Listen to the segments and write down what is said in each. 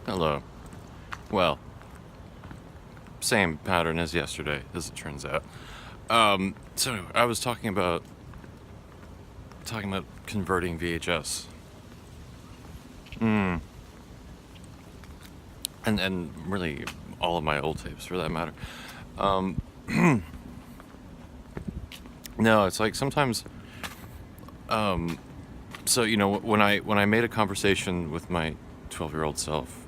Hello. Well, same pattern as yesterday, as it turns out. So I was talking about converting VHS. And really all of my old tapes for that matter. Um, no, it's like sometimes. So when I made a conversation with my 12-year-old self,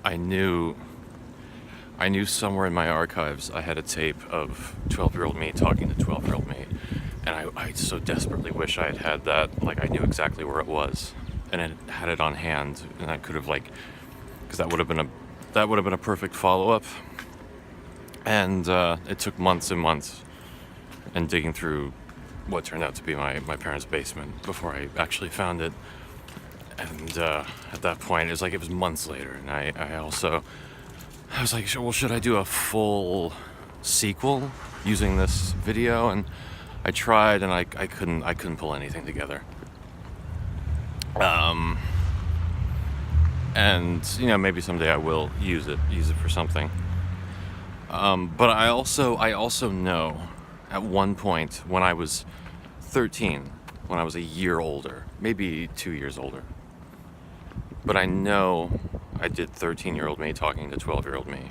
I knew I knew somewhere in my archives I had a tape of 12-year-old me talking to 12-year-old me, and I so desperately wish I had that. Like I knew exactly where it was, and it had it on hand, and I could have because that would have been a perfect follow-up. And it took months and months and digging through what turned out to be my parents' basement before I actually found it. And at that point, it was months later, and I was like, well, should I do a full sequel using this video? And I tried, and I couldn't pull anything together. And maybe someday I will use it for something. But I also know at one point when I was 13, when I was a year older, maybe 2 years older, but I know I did 13-year-old me talking to 12-year-old me,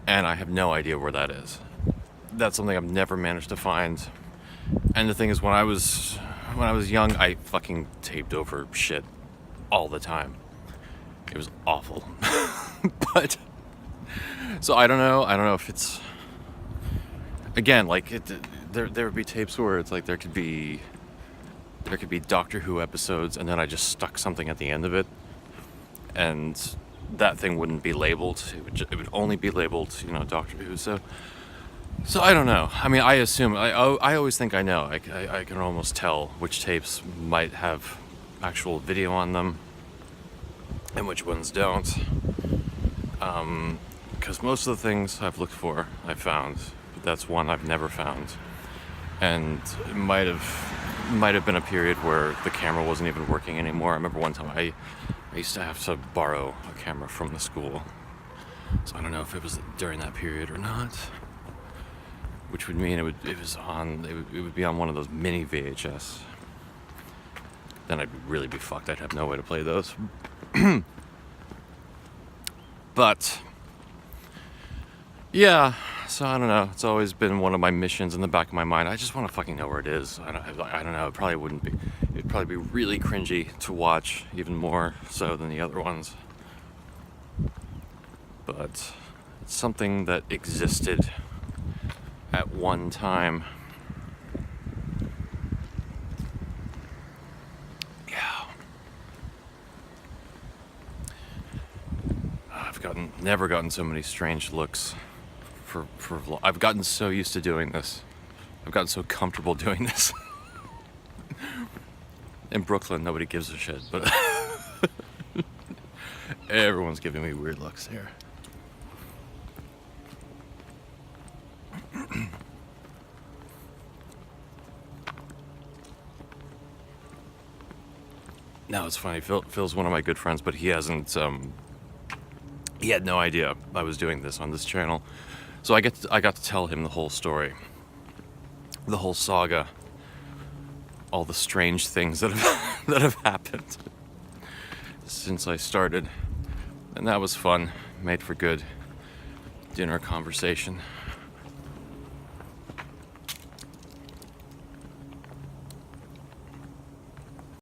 and I have no idea where that is. That's something I've never managed to find. And the thing is, when I was young, I fucking taped over shit all the time. It was awful. But so I don't know if it's, again, there would be tapes where it's like there could be Doctor Who episodes, and then I just stuck something at the end of it, and that thing wouldn't be labeled. It would only be labeled, Doctor Who. So I don't know. I mean, I assume I always think I know. I can almost tell which tapes might have actual video on them and which ones don't. Because most of the things I've looked for, I found. But that's one I've never found. And it might have been a period where the camera wasn't even working anymore. I remember one time I used to have to borrow a camera from the school. So I don't know if it was during that period or not. Which would mean it would be on one of those mini VHS. Then I'd really be fucked. I'd have no way to play those. But yeah, so I don't know. It's always been one of my missions in the back of my mind. I just want to fucking know where it is. I don't know. It'd probably be really cringy to watch, even more so than the other ones. But it's something that existed at one time. Yeah. Never gotten so many strange looks I've gotten so used to doing this. I've gotten so comfortable doing this. In Brooklyn, nobody gives a shit, but everyone's giving me weird looks here. Now it's funny. Phil's one of my good friends, but he hasn't. He had no idea I was doing this on this channel, so I got to tell him the whole story, the whole saga, all the strange things that have happened since I started, and that was fun. Made for good dinner conversation.